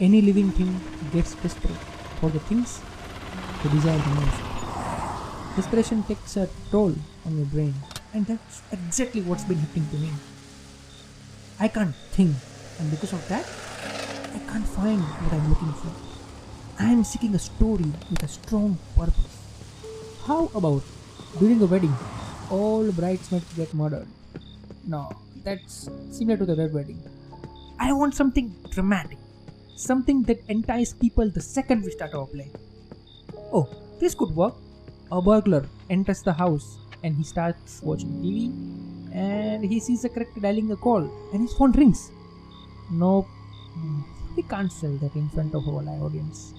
Any living thing gets desperate for the things they desire the most. Desperation takes a toll on your brain, and that's exactly what's been happening to me. I can't think, and because of that, I can't find what I'm looking for. I am seeking a story with a strong purpose. How about during a wedding, all bridesmaids get murdered? No, that's similar to the red wedding. I want something dramatic, something that entices people the second we start our play. Oh, this could work. A burglar enters the house and he starts watching TV and he sees a character dialing a call and his phone rings. Nope, we can't sell that in front of our live audience.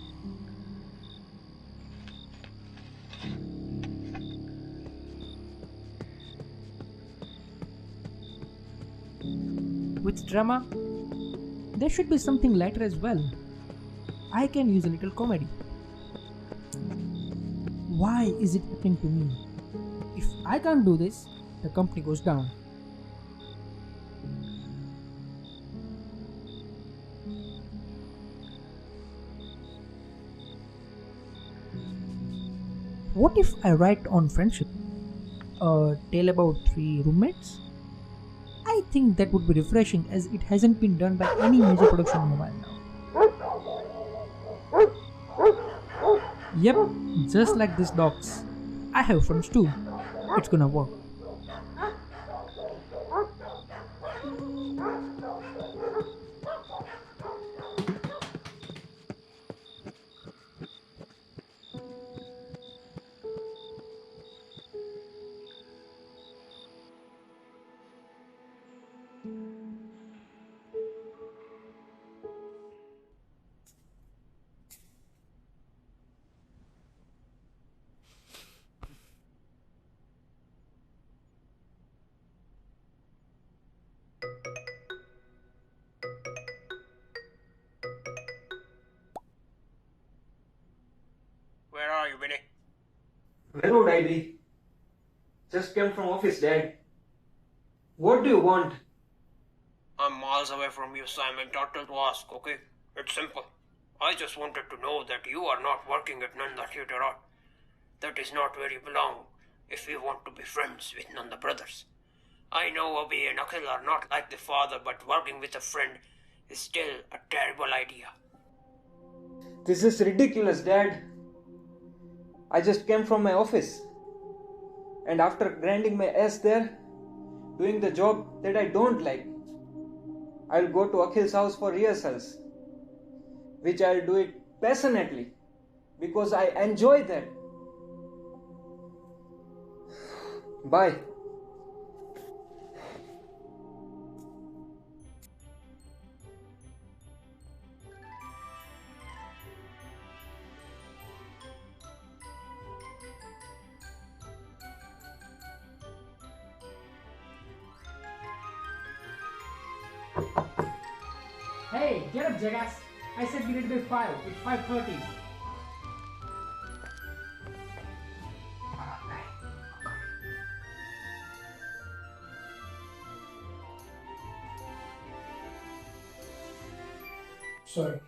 With drama, there should be something lighter as well. I can use a little comedy. Why is it happening to me? If I can't do this, the company goes down. What if I write on friendship? A tale about three roommates? I think that would be refreshing as it hasn't been done by any major production in a while now. Yep, just like these dogs. I have friends too. It's gonna work. Where are you, Vinny? Where would I be? Just came from office, Dad. What do you want? I'm miles away from you, Simon. Turtle to ask, okay? It's simple. I just wanted to know that you are not working at Nanda Theatre Art. That is not where you belong if we want to be friends with Nanda brothers. I know Abhi and Akhil are not like the father, but working with a friend is still a terrible idea. This is ridiculous, Dad. I just came from my office. And after grinding my ass there, doing the job that I don't like, I'll go to Akhil's house for rehearsals, which I'll do it passionately because I enjoy that. Bye. Hey, get up, jackass! I said we need to be 5. It's 5:30. Sorry.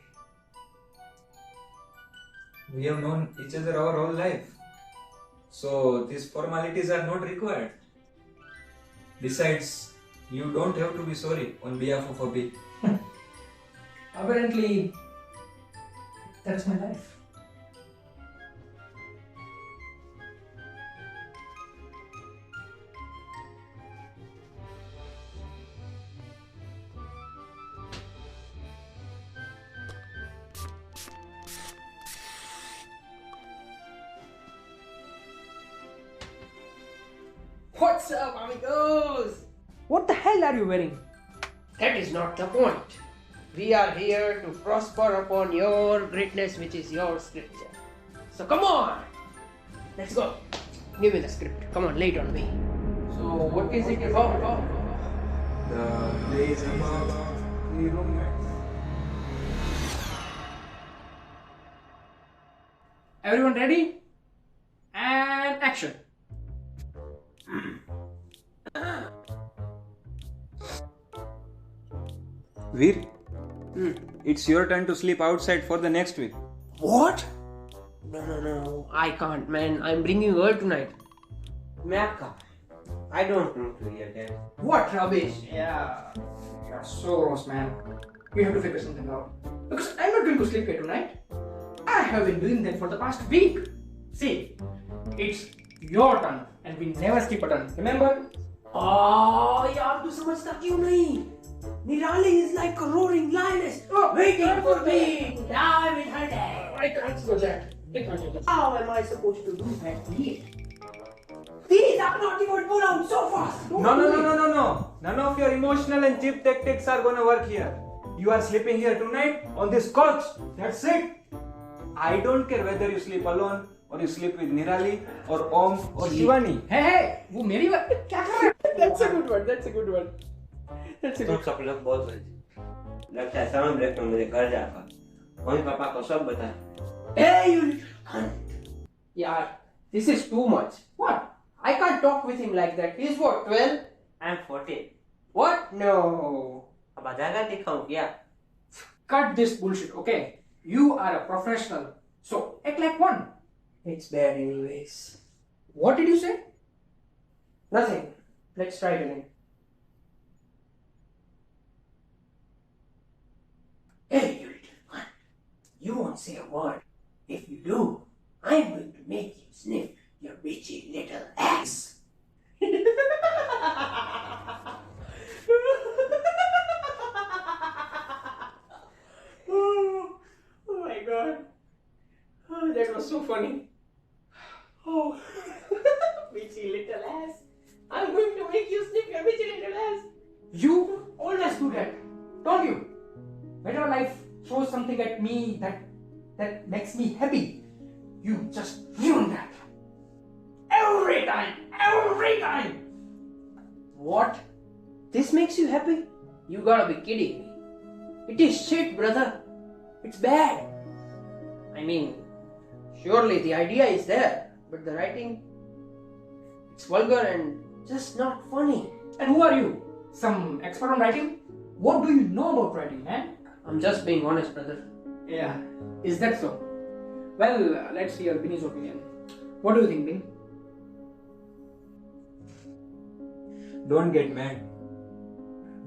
We have known each other our whole life, so these formalities are not required. Besides, you don't have to be sorry on behalf of Abhi. Apparently, that's my life. What's up, amigos? What the hell are you wearing? That is not the point. We are here to prosper upon your greatness, which is your scripture. So come on, let's go. Give me the script. Come on, lay it on me. So what is it about? The play is about three roommates. Everyone ready? And action. Veer, Hmm. it's your turn to sleep outside for the next week. What? No. I can't, man. I'm bringing her tonight. Mecca. I don't want to hear that. What rubbish? Yeah. You're so gross, man. We have to figure something out. Because I'm not going to sleep here tonight. I have been doing that for the past week. See, it's your turn and we never skip a turn. Remember? Oh, yaar, tu samajhta kyun nahi? Nirali is like a roaring lioness waiting for me. Dive in her day. I can't do that. I can't do that. How am I supposed to do that, please? These are not even pull out so fast. No. None of your emotional and cheap tactics are gonna work here. You are sleeping here tonight on this couch. That's it. I don't care whether you sleep alone or you sleep with Nirali or Om or Shivani. Hey, वो मेरी बात क्या कर रहा है? That's a good one. तुम सब लोग बहुत बचे। लगता है समझ रहे तुम मेरे घर जाकर मम्मी पापा को सब बता। Hey, you little cunt. Yeah, this is too much. What? I can't talk with him like that. He's what, 12? I'm 14. What? No. अब आजागा दिखाऊं क्या? Cut this bullshit, okay? You are a professional, so act like one. It's bad anyways. What did you say? Nothing. Let's try it again. Hey, you little cunt. You won't say a word. If you do, I'm going to make you sniff your bitchy little ass. Oh my god. Oh, that was so funny. Oh, bitchy little ass. I'm going to make you sniff your bitchy little ass. You always do that, don't you? Whenever life throws something at me that makes me happy, you just ruin that. Every time. What? This makes you happy? You gotta be kidding me. It is shit, brother. It's bad. I mean, surely the idea is there, but the writing, it's vulgar and just not funny. And who are you? Some expert on writing? What do you know about writing, man? I'm just being honest, brother. Yeah, is that so? Well, let's hear Binny's opinion. What do you think, Bin? Don't get mad.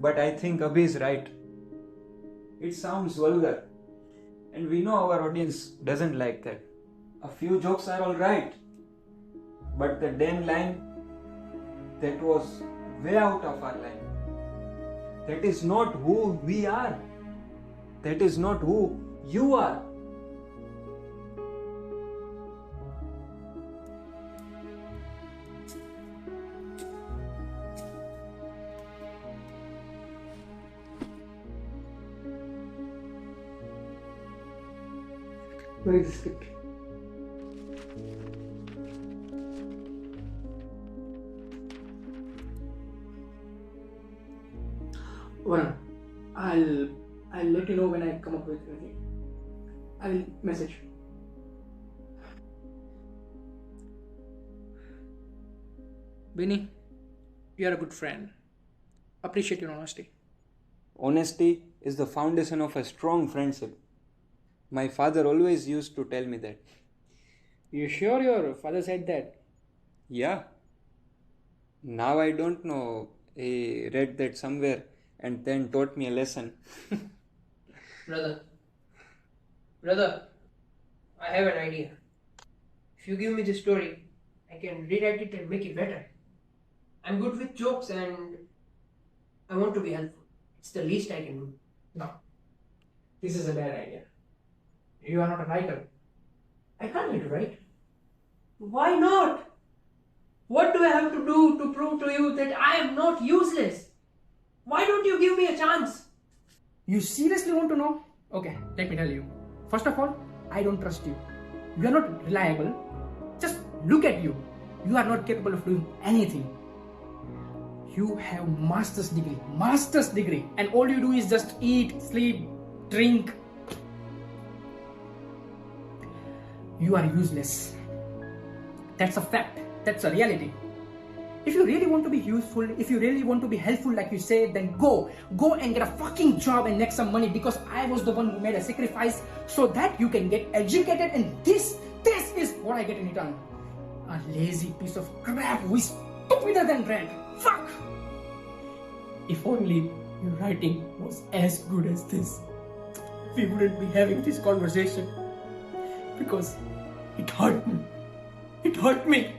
But I think Abhi is right. It sounds vulgar. And we know our audience doesn't like that. A few jokes are alright. But the damn line, that was way out of our line. That is not who we are. That is not who you are. Where is the script? Well, I'll let you know when I come up with anything. I'll message. Benny, you are a good friend. Appreciate your honesty. Honesty is the foundation of a strong friendship. My father always used to tell me that. You sure your father said that? Yeah. Now I don't know. He read that somewhere and then taught me a lesson. Brother, I have an idea. If you give me the story, I can rewrite it and make it better. I'm good with jokes and I want to be helpful. It's the least I can do. No. This is a bad idea. You are not a writer. I can't let you write. Why not? What do I have to do to prove to you that I am not useless? Why don't you give me a chance? You seriously want to know? Okay, let me tell you. First of all, I don't trust you. You are not reliable. Just look at you. You are not capable of doing anything. You have master's degree, and all you do is just eat, sleep, drink. You are useless. That's a fact. That's a reality. If you really want to be useful, if you really want to be helpful like you say, then go and get a fucking job and make some money, because I was the one who made a sacrifice so that you can get educated, and this is what I get in return. A lazy piece of crap who is stupider than bread. Fuck! If only your writing was as good as this, we wouldn't be having this conversation, because it hurt me. It hurt me.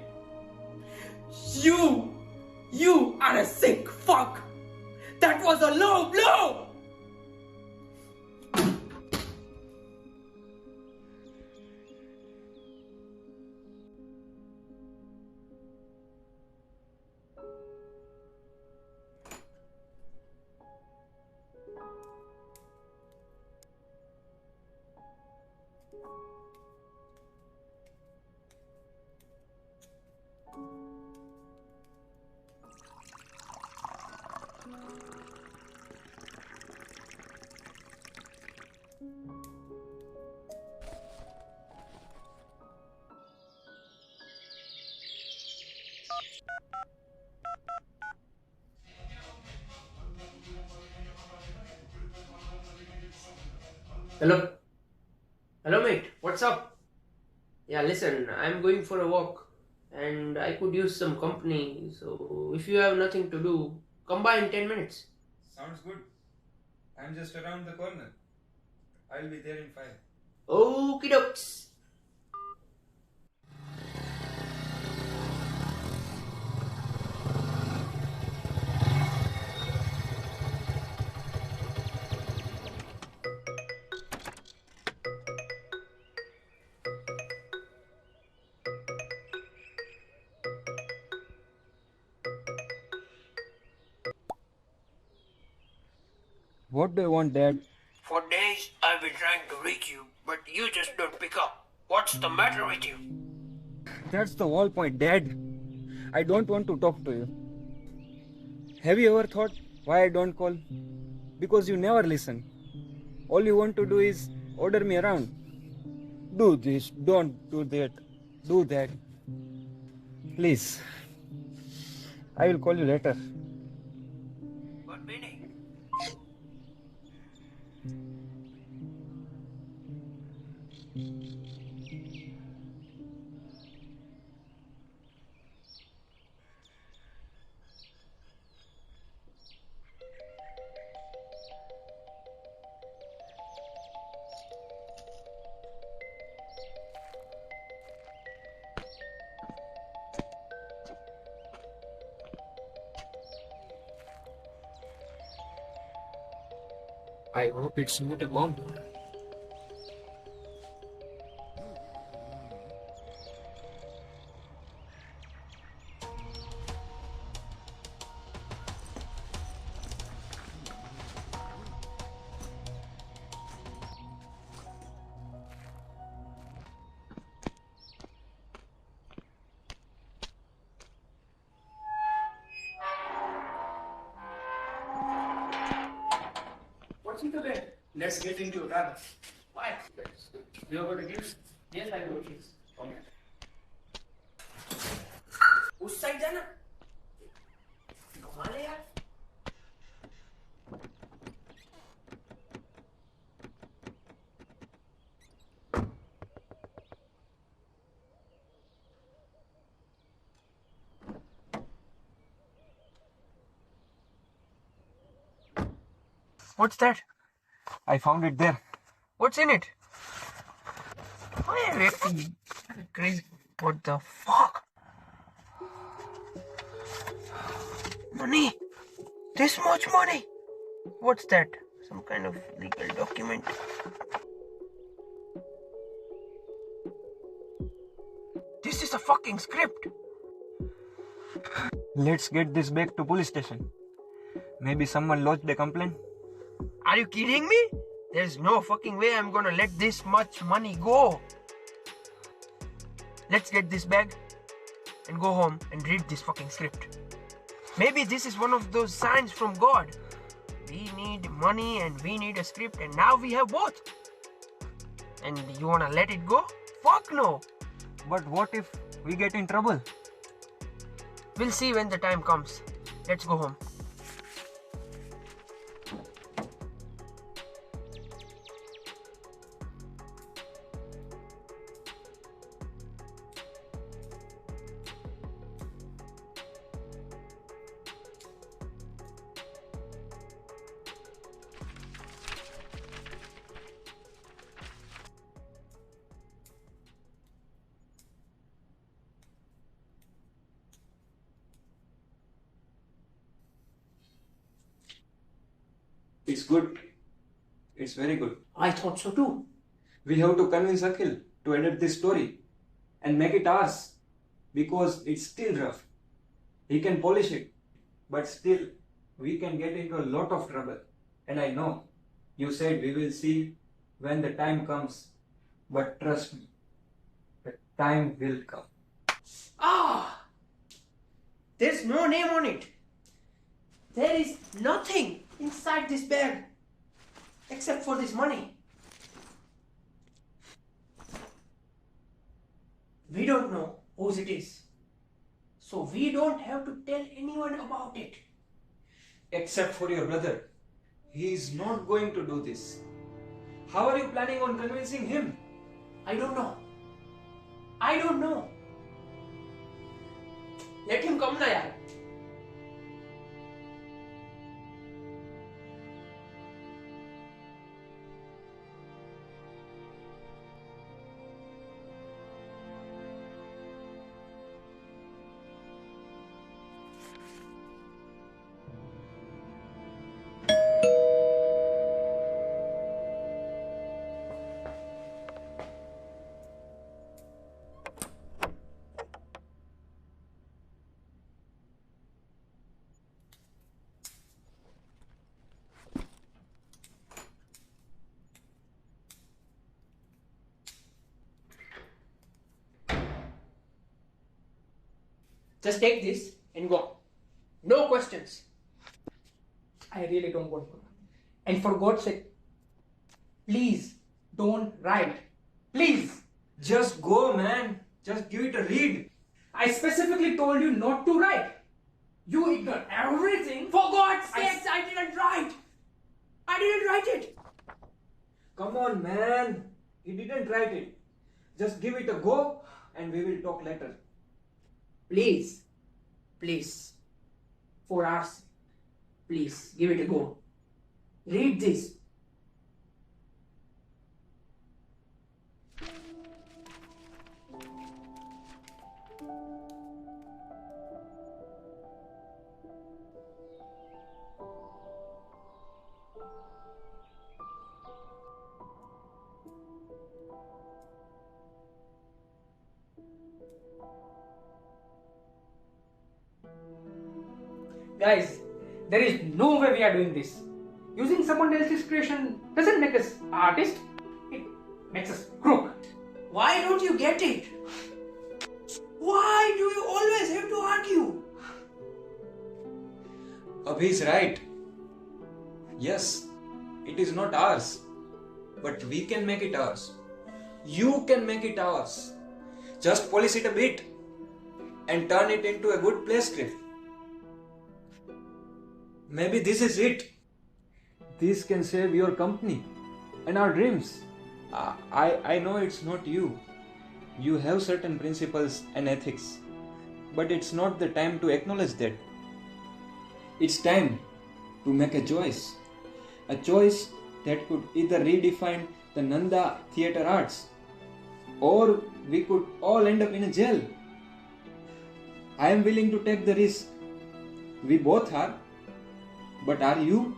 You are a sick fuck. That was a low blow. Hello? Hello, mate. What's up? Yeah, listen, I'm going for a walk and I could use some company. So, if you have nothing to do, come by in 10 minutes. Sounds good. I'm just around the corner. I'll be there in 5. Okie dokes. What do you want, Dad? For days, I've been trying to reach you, but you just don't pick up. What's the matter with you? That's the whole point, Dad. I don't want to talk to you. Have you ever thought why I don't call? Because you never listen. All you want to do is order me around. Do this, don't do that, do that. Please. I will call you later. But Benny, I hope it's not a bomb. What's into bed? Let's get into it, rather. Why? You are going to give? Yes, I will. Please. उस side जाना घुमा ले यार. What's that? I found it there. What's in it? Why are you acting crazy? What the fuck? Money! This much money! What's that? Some kind of legal document. This is a fucking script! Let's get this back to police station. Maybe someone lodged a complaint. Are you kidding me? There's no fucking way I'm gonna let this much money go. Let's get this bag and go home and read this fucking script. Maybe this is one of those signs from God. We need money and we need a script, and now we have both. And you wanna let it go? Fuck no! But what if we get in trouble? We'll see when the time comes. Let's go home. It's good. It's very good. I thought so too. We have to convince Akhil to adapt this story and make it ours because it's still rough. He can polish it, but still we can get into a lot of trouble. And I know you said we will see when the time comes, but trust me, the time will come. Ah! There's no name on it. There is nothing inside this bag except for this money. We don't know whose it is. So we don't have to tell anyone about it. Except for your brother. He is not going to do this. How are you planning on convincing him? I don't know. I don't know. Let him come na yaar. Just take this and go. No questions. I really don't want to. And for God's sake, please don't write. Please. Just go, man. Just give it a read. I specifically told you not to write. You ignore everything. For God's sakes, I didn't write. I didn't write it. Come on, man. He didn't write it. Just give it a go and we will talk later. Please. Please. For us. Please, give it a go. Read this. Guys, there is no way we are doing this. Using someone else's creation doesn't make us artists. It makes us crook. Why don't you get it? Why do you always have to argue? Abhi's right. Yes, it is not ours. But we can make it ours. You can make it ours. Just polish it a bit and turn it into a good play script. Maybe this is it. This can save your company and our dreams. I know it's not you. You have certain principles and ethics. But it's not the time to acknowledge that. It's time to make a choice. A choice that could either redefine the Nanda theatre arts or we could all end up in a jail. I am willing to take the risk. We both are. But are you?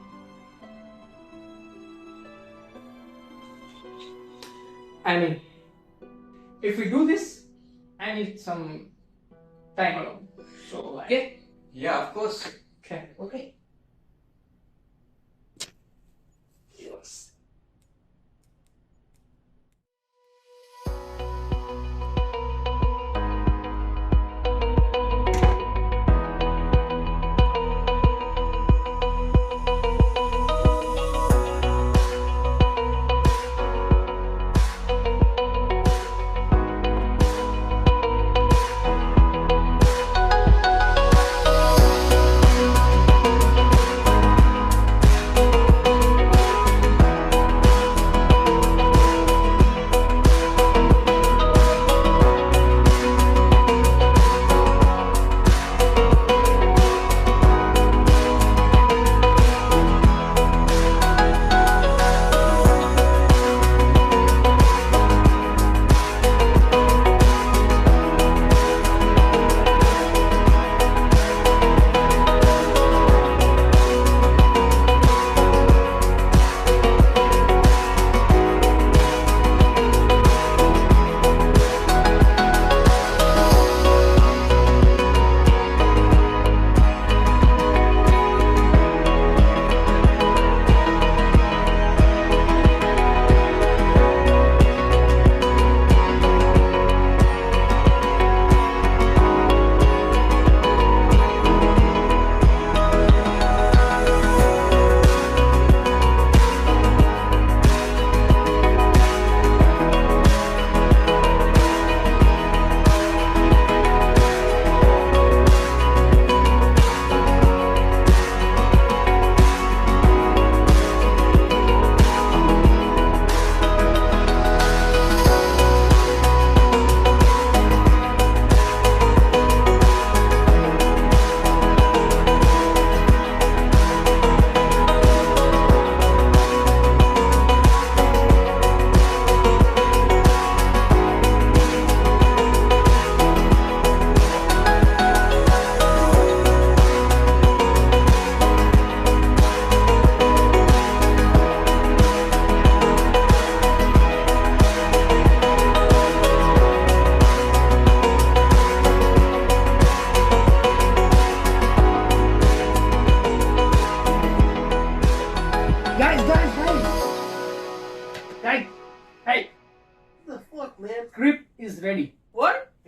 I mean, if we do this, I need some time alone. So, okay? Yeah, of course. Okay. Okay. Yes.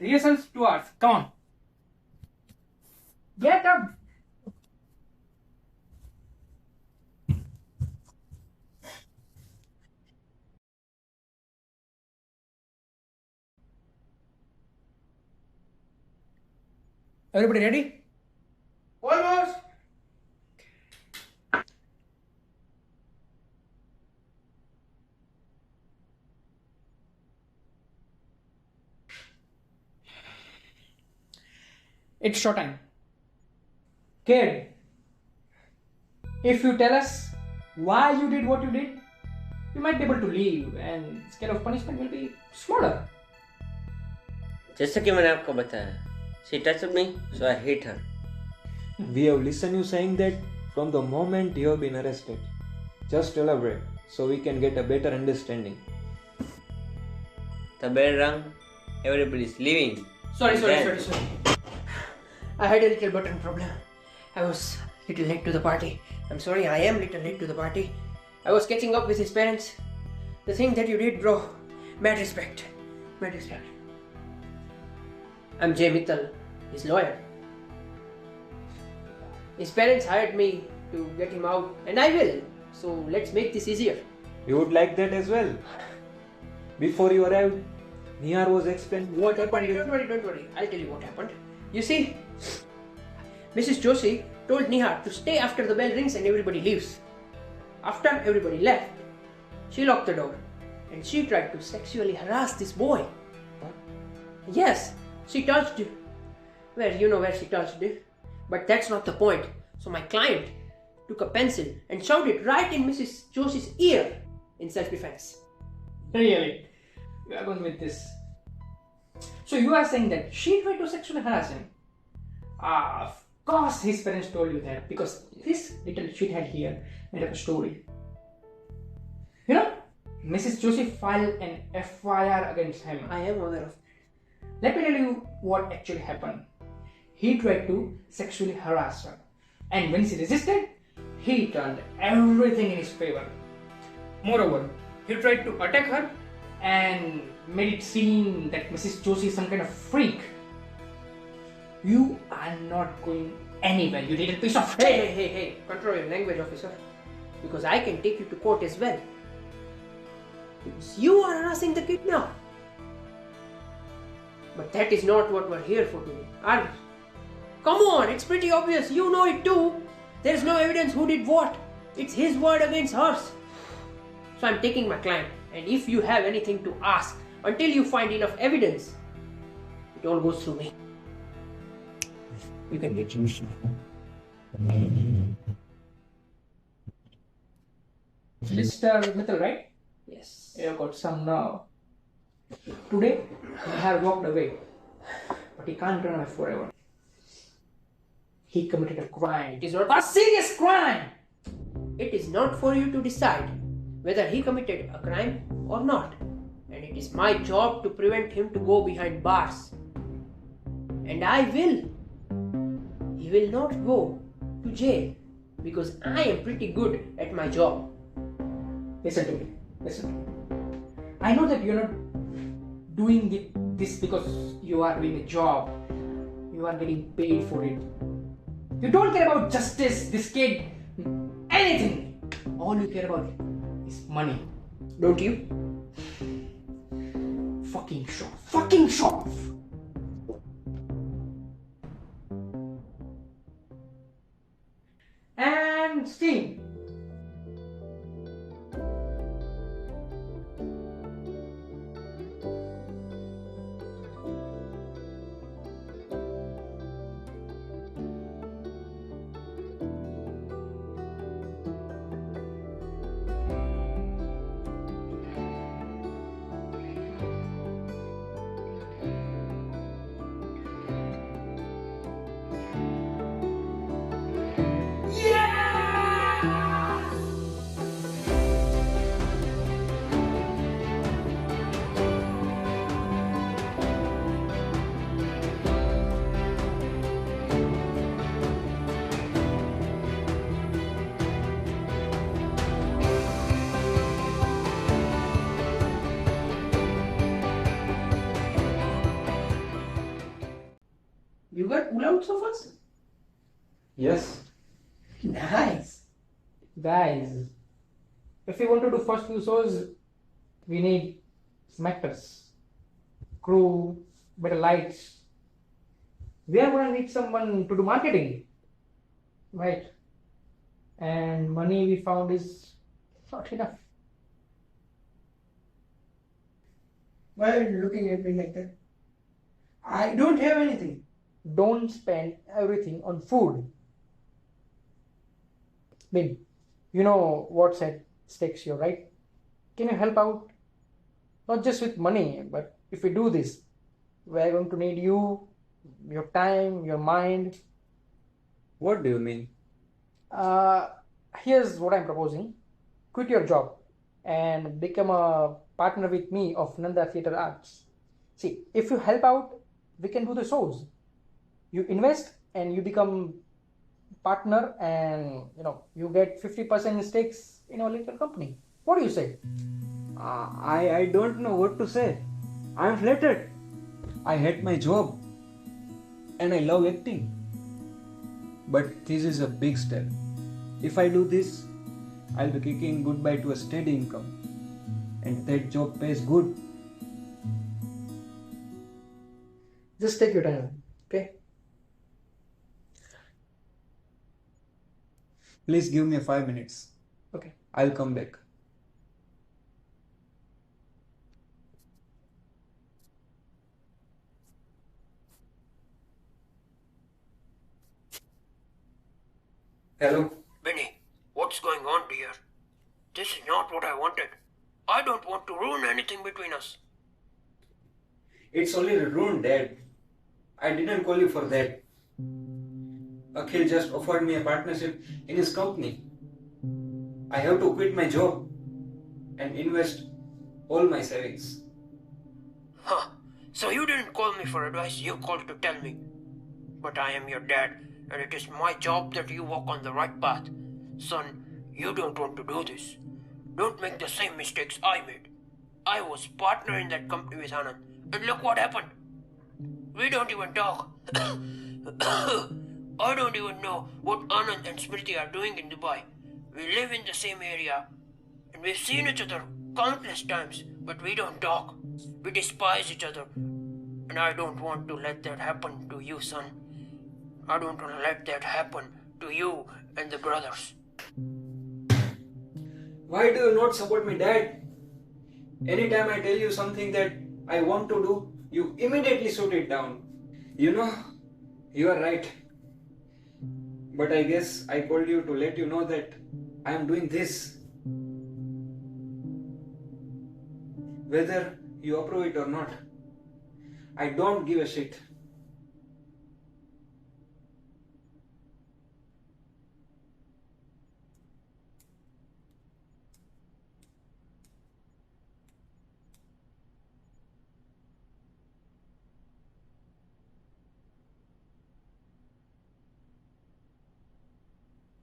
Rehearsals 2 hours. Come on. Get up. Everybody ready? Almost. It's show time. Kid, if you tell us why you did what you did, you might be able to leave and scale of punishment will be smaller. जैसे कि मैंने आपको बताया, she touched me, so I hit her. We have listened you saying that from the moment you have been arrested. Just elaborate so we can get a better understanding. The bell rang, everybody is leaving. Sorry. Then- I had a little button problem. I was a little late to the party. I'm sorry, I am a little late to the party. I was catching up with his parents. The thing that you did, bro, mad respect. Mad respect. I'm Jay Mittal, his lawyer. His parents hired me to get him out, and I will. So let's make this easier. You would like that as well. Before you arrived, Nihar was explaining what happened. Don't worry. I'll tell you what happened. You see, Mrs. Joshi told Nihar to stay after the bell rings and everybody leaves. After everybody left, she locked the door and she tried to sexually harass this boy. Yes, she touched him. Well, you know where she touched him. But that's not the point. So my client took a pencil and shoved it right in Mrs. Joshi's ear in self-defense. Really? You are going with this. So you are saying that she tried to sexually harass him? Of course his parents told you that because this little shithead here made up a story. You know, Mrs. Joshi filed an FIR against him. I am aware of that. Let me tell you what actually happened. He tried to sexually harass her. And when she resisted, he turned everything in his favor. Moreover, he tried to attack her and made it seem that Mrs. Joshi is some kind of freak. You are not going anywhere, you little piece of shit. Hey, control your language, officer. Because I can take you to court as well. Because you are harassing the kid now. But that is not what we're here for today, are we? Come on, it's pretty obvious, you know it too. There's no evidence who did what. It's his word against hers. So I'm taking my client, and if you have anything to ask until you find enough evidence, it all goes through me. You can get your Mr. Mittal, right? Yes. You got some now. Today, he has walked away, but he can't run away forever. He committed a crime. It is not a serious crime. It is not for you to decide whether he committed a crime or not. And it is my job to prevent him to go behind bars. And I will. He will not go to jail because I am pretty good at my job. Listen to me. I know that you're not doing this because you are doing a job. You are getting paid for it. You don't care about justice, this kid, anything. All you care about is money. Don't you? Fucking show off. And steam. You got pull-out sofas? Yes. Nice. Guys, if we want to do first few shows, we need some actors, crew, better lights. We are going to need someone to do marketing, right? And money we found is not enough. Why are you looking at me like that? I don't have anything. Don't spend everything on food. Babe, you know what's at stake here, right? Can you help out? Not just with money, but if we do this, we're going to need you, your time, your mind. What do you mean? Here's what I'm proposing. Quit your job and become a partner with me of Nanda Theatre Arts. See, if you help out, we can do the shows. You invest and you become partner, and you get 50% stakes in our little company. What do you say? I don't know what to say. I'm flattered. I hate my job and I love acting. But this is a big step. If I do this, I'll be kicking goodbye to a steady income. And that job pays good. Just take your time, okay? Please give me 5 minutes. Okay. I'll come back. Hello? Benny, what's going on, dear? This is not what I wanted. I don't want to ruin anything between us. It's only ruined, Dad. I didn't call you for that. Akhil just offered me a partnership in his company. I have to quit my job and invest all my savings. Huh. So you didn't call me for advice, you called to tell me. But I am your dad, and it is my job that you walk on the right path. Son, you don't want to do this. Don't make the same mistakes I made. I was partner in that company with Anand, and look what happened. We don't even talk. I don't even know what Anand and Smriti are doing in Dubai. We live in the same area, and we've seen each other countless times, but we don't talk. We despise each other, and I don't want to let that happen to you, son. I don't want to let that happen to you and the brothers. Why do you not support me, Dad? Anytime I tell you something that I want to do, you immediately shoot it down. You are right. But I guess I called you to let you know that I am doing this. Whether you approve it or not, I don't give a shit.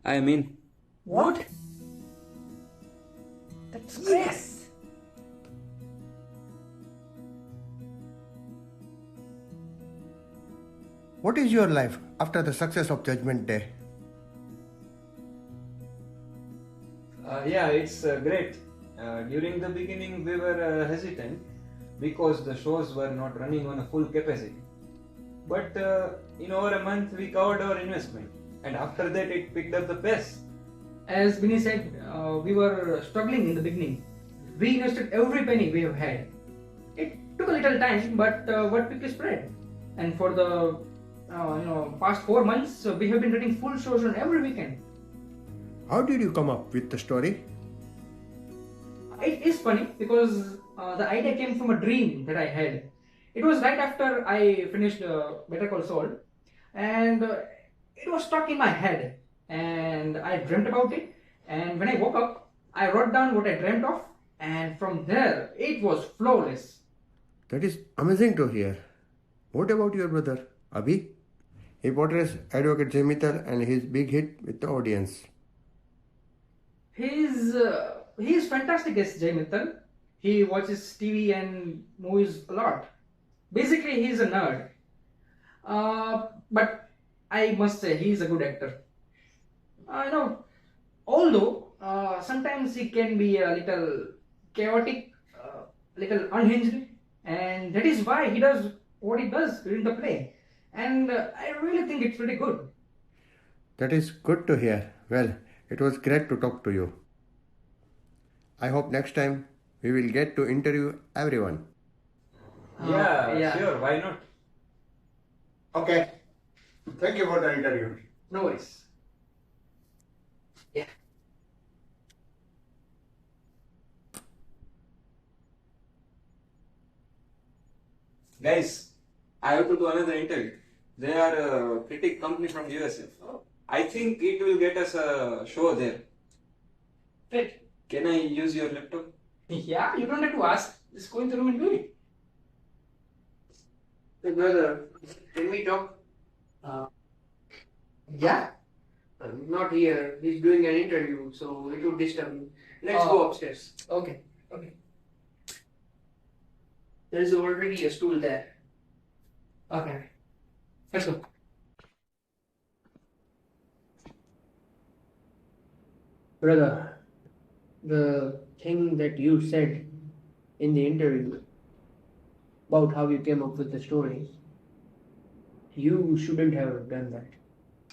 I mean, What? That's great. Yes. What is your life after the success of Judgment Day? yeah, it's great. During the beginning, we were hesitant because the shows were not running on a full capacity. But in over a month, we covered our investment, and after that, it picked up the pace. As Vinny said, we were struggling in the beginning. We invested every penny we have had. It took a little time, but what quickly spread. And for the past 4 months, we have been running full shows on every weekend. How did you come up with the story? It is funny because the idea came from a dream that I had. It was right after I finished Better Call Saul, and it was stuck in my head, and I dreamt about it. And when I woke up, I wrote down what I dreamt of, and from there, it was flawless. That is amazing to hear. What about your brother, Abhi? He portrays Advocate Jemital and his big hit with the audience. He's fantastic as Jay Mittal. He watches TV and movies a lot. Basically, he's a nerd. but I must say he is a good actor. I know, although sometimes he can be a little chaotic, little unhinged, and that is why he does what he does during the play. And I really think it's pretty good. That is good to hear. Well, it was great to talk to you. I hope next time we will get to interview everyone. Yeah, sure, why not? Okay. Thank you for the interview. No worries. Yeah. Guys, I have to do another interview. They are a critic company from USA. I think it will get us a show there. Right. Can I use your laptop? Yeah, you don't have to ask. Just go in the room and do it. Hey brother, can we talk? Yeah. I'm not here. He's doing an interview, so it would disturb me. Let's Oh. go upstairs. Okay. Okay. There is already a stool there. Okay. Let's go. Brother, the thing that you said in the interview about how you came up with the story, you shouldn't have done that.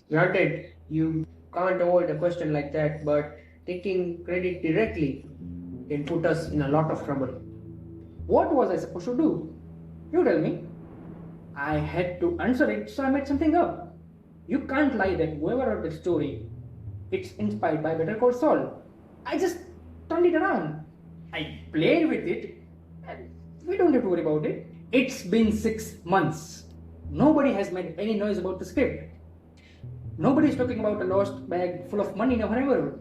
Granted, you can't avoid a question like that, but taking credit directly can put us in a lot of trouble. What was I supposed to do? You tell me. I had to answer it, so I made something up. You can't lie that whoever wrote the story, it's inspired by Better Call Saul. I just turned it around. I played with it, and we don't have to worry about it. It's been 6 months. Nobody has made any noise about the script. Nobody's talking about a lost bag full of money in a whatever.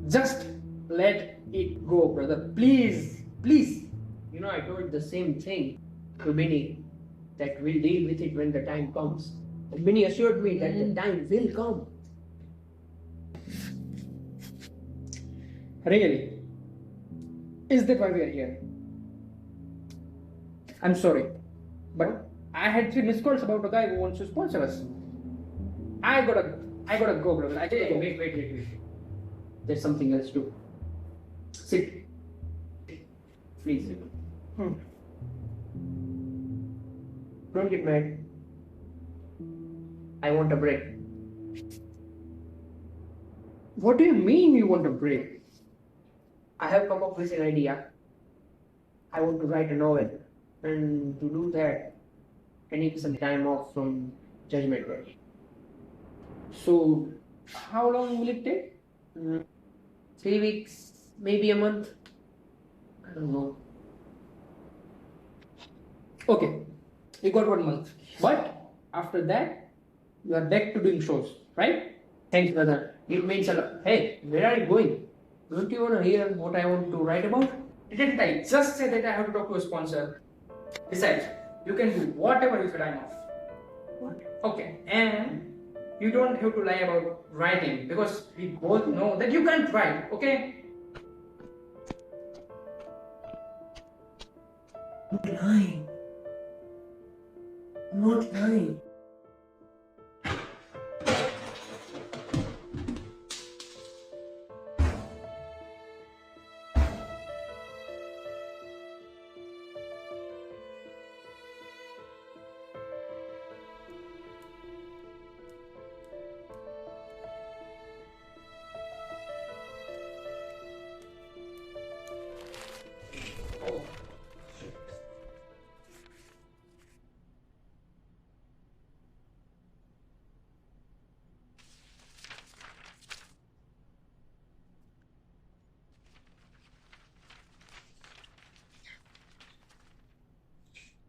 Just let it go, brother. Please, please. You know, I told the same thing to Binny, that we'll deal with it when the time comes. And Binny assured me that the time will come. Really? Is that why we are here? I'm sorry, but I had 3 missed calls about a guy who wants to sponsor us. I gotta go, brother. I gotta Hey, go. wait. There's something else too. Sit. Please. Don't get mad. I want a break. What do you mean you want a break? I have come up with an idea. I want to write a novel. And to do that, I need some time off from Judgment Day. So, how long will it take? 3 weeks, maybe a month. I don't know. Okay, you got 1 month. But after that, you are back to doing shows, right? Thanks, brother. It means a lot. Hey, where are you going? Don't you want to hear what I want to write about? Didn't I just say that I have to talk to a sponsor? Besides, you can do whatever with your time off. What? Okay, and you don't have to lie about writing because we both know that you can't write, okay? I'm not lying. I'm not lying.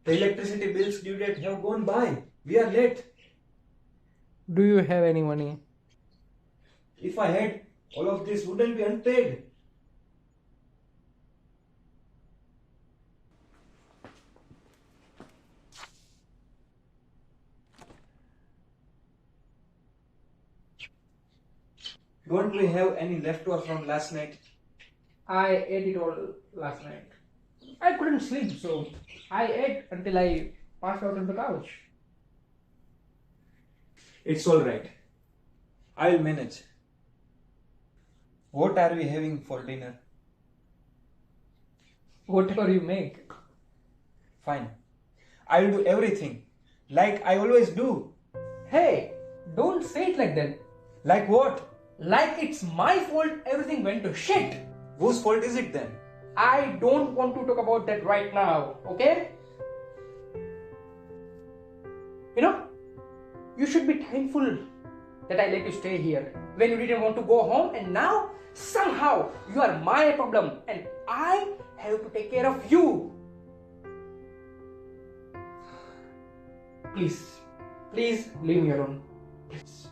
The electricity bills due date have gone by. We are late. Do you have any money? If I had, all of this wouldn't be unpaid. Don't we have any leftover from last night? I ate it all last night. I couldn't sleep, so I ate until I passed out on the couch. It's alright. I'll manage. What are we having for dinner? Whatever you make. Fine. I'll do everything. Like I always do. Hey, don't say it like that. Like what? Like it's my fault everything went to shit. Whose fault is it then? I don't want to talk about that right now, okay? You know, you should be thankful that I let you stay here when you didn't want to go home, and now somehow you are my problem and I have to take care of you. Please, please leave me alone. Please.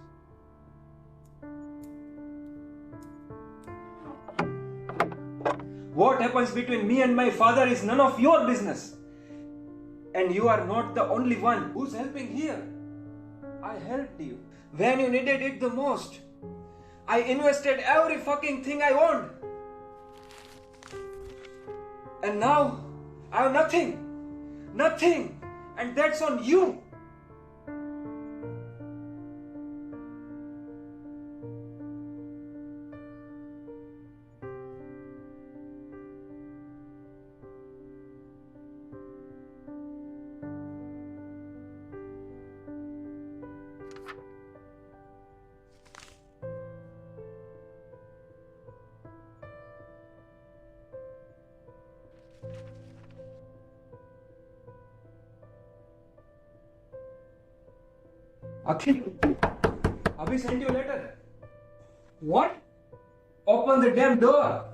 What happens between me and my father is none of your business. And you are not the only one who's helping here. I helped you when you needed it the most. I invested every fucking thing I owned. And now I have nothing. Nothing. And that's on you. Akhil, Abhi sent you a letter. What? Open the damn door.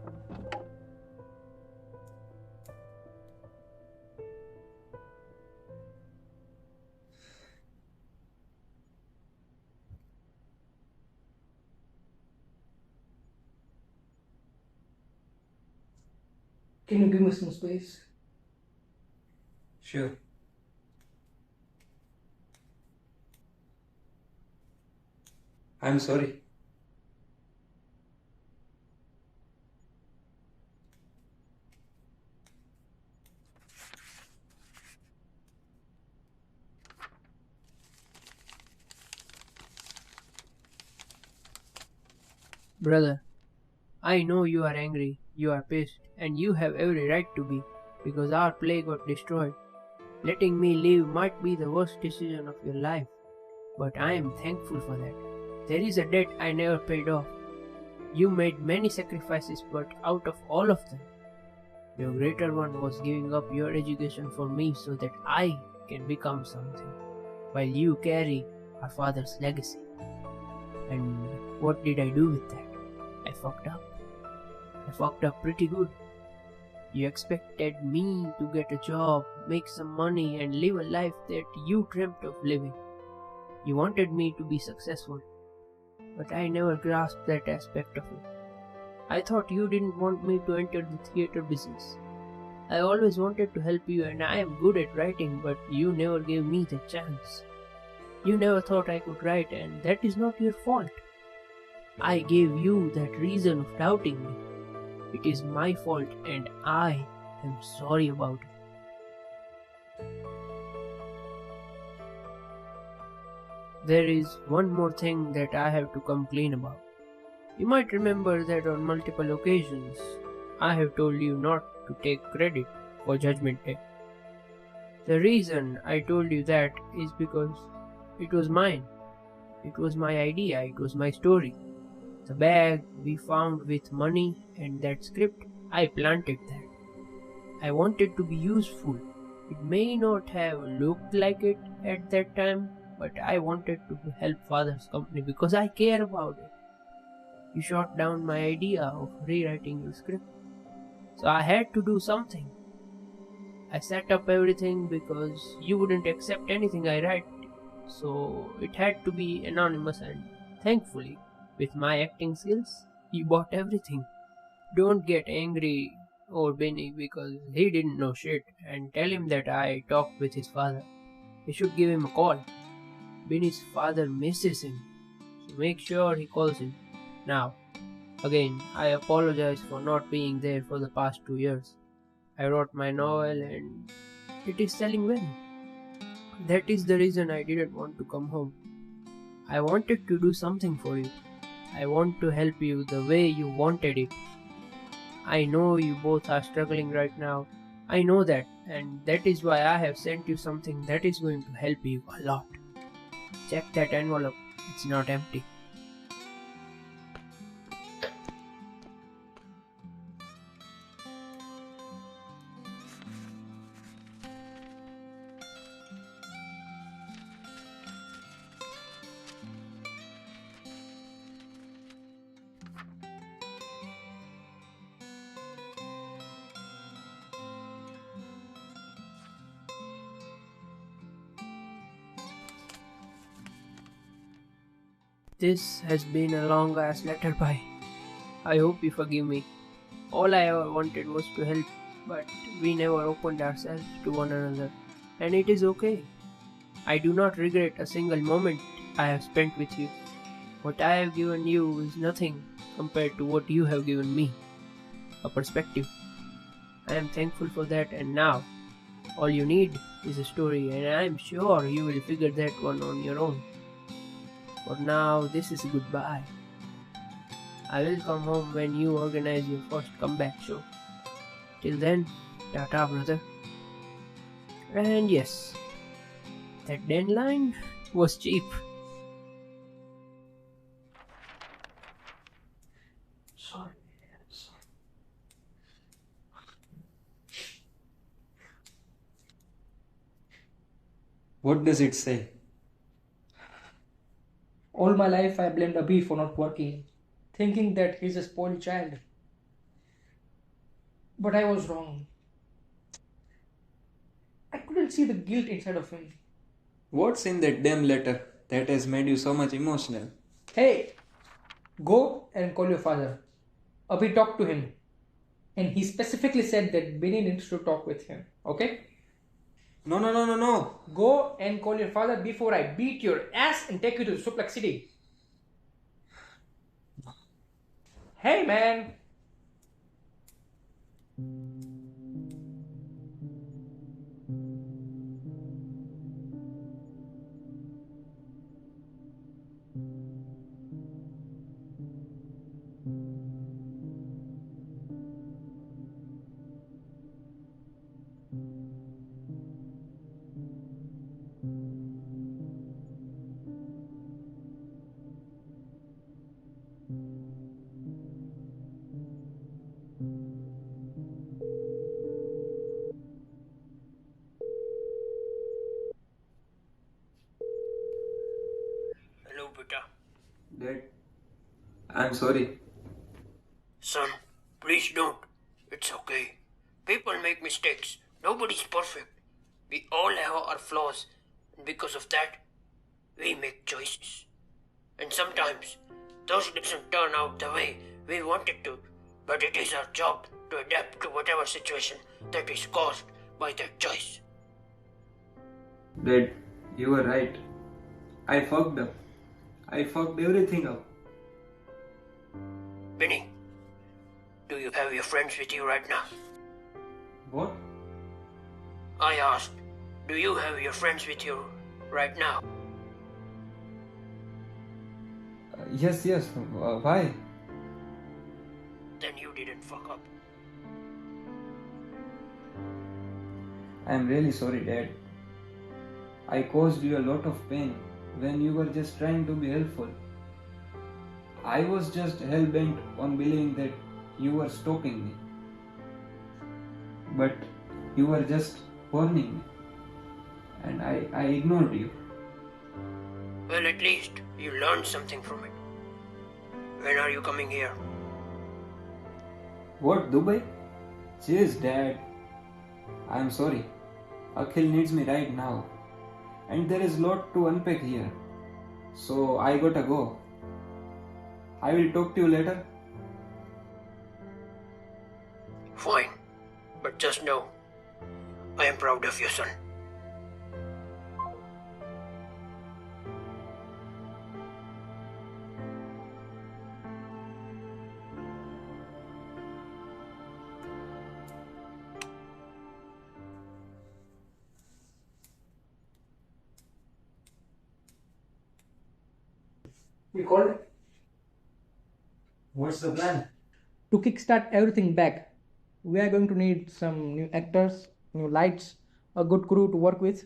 Can you give me some space? Sure. I'm sorry. Brother, I know you are angry, you are pissed, and you have every right to be, because our play got destroyed. Letting me leave might be the worst decision of your life, but I am thankful for that. There is a debt I never paid off. You made many sacrifices, but out of all of them, your greater one was giving up your education for me so that I can become something, while you carry our father's legacy. And what did I do with that? I fucked up. I fucked up pretty good. You expected me to get a job, make some money, and live a life that you dreamt of living. You wanted me to be successful, but I never grasped that aspect of it. I thought you didn't want me to enter the theatre business. I always wanted to help you, and I am good at writing, but you never gave me the chance. You never thought I could write, and that is not your fault. I gave you that reason of doubting me. It is my fault, and I am sorry about it. There is one more thing that I have to complain about. You might remember that on multiple occasions, I have told you not to take credit for Judgment Day. The reason I told you that is because it was mine. It was my idea, it was my story. The bag we found with money and that script, I planted that. I wanted to be useful. It may not have looked like it at that time, but I wanted to help Father's company because I care about it. You shot down my idea of rewriting your script, so I had to do something. I set up everything because you wouldn't accept anything I write, so it had to be anonymous, and thankfully, with my acting skills, you bought everything. Don't get angry over Benny because he didn't know shit, and tell him that I talked with his father. You should give him a call. Benny's father misses him, so make sure he calls him. Now, again, I apologize for not being there for the past 2 years. I wrote my novel and it is selling well. That is the reason I didn't want to come home. I wanted to do something for you. I want to help you the way you wanted it. I know you both are struggling right now. I know that, and that is why I have sent you something that is going to help you a lot. Check that envelope, it's not empty. This has been a long ass letter, bye. I hope you forgive me. All I ever wanted was to help, but we never opened ourselves to one another, and it is okay. I do not regret a single moment I have spent with you. What I have given you is nothing compared to what you have given me, a perspective. I am thankful for that, and now all you need is a story, and I am sure you will figure that one on your own. For now, this is goodbye. I will come home when you organize your first comeback show. Till then, Tata, brother. And yes, that deadline was cheap. Sorry. What does it say? All my life I blamed Abhi for not working, thinking that he's a spoiled child. But I was wrong. I couldn't see the guilt inside of him. What's in that damn letter that has made you so much emotional? Hey, go and call your father. Abhi talked to him. And he specifically said that Benny needs to talk with him. Okay? No. Go and call your father before I beat your ass and take you to Suplex City. Hey, man. Hello, beta. Dad, I'm sorry. Son, please don't. It's okay. People make mistakes. Nobody's perfect. We all have our flaws, and because of that, we make choices. And sometimes, those doesn't turn out the way we want it to, but it is our job to adapt to whatever situation that is caused by that choice. Dad, you were right. I fucked up. I fucked everything up. Benny, do you have your friends with you right now? What? I asked, do you have your friends with you right now? Yes. Why? Then you didn't fuck up. I'm really sorry, Dad. I caused you a lot of pain when you were just trying to be helpful. I was just hell-bent on believing that you were stalking me. But you were just warning me. And I ignored you. Well, at least you learned something from it. When are you coming here? What, Dubai? Jeez, Dad. I'm sorry. Akhil needs me right now. And there is lot to unpack here. So I gotta go. I will talk to you later. Fine. But just know, I am proud of you, son. You called? What's the plan? To kickstart everything back, we are going to need some new actors, new lights, a good crew to work with,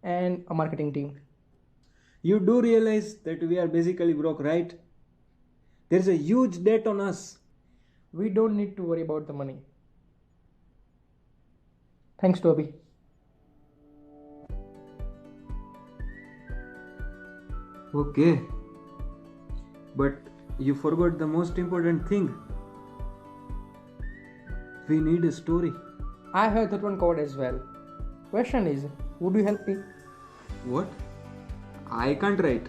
and a marketing team. You do realize that we are basically broke, right? There's a huge debt on us. We don't need to worry about the money. Thanks, Toby. Okay. But you forgot the most important thing. We need a story. I have that one covered as well. Question is, would you help me? What? I can't write.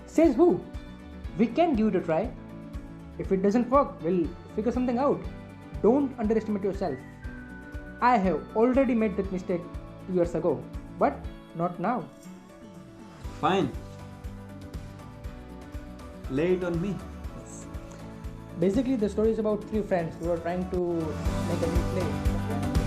Says who? We can give it a try. If it doesn't work, we'll figure something out. Don't underestimate yourself. I have already made that mistake 2 years ago, but not now. Fine. Lay it on me. Basically, the story is about three friends who are trying to make a new play.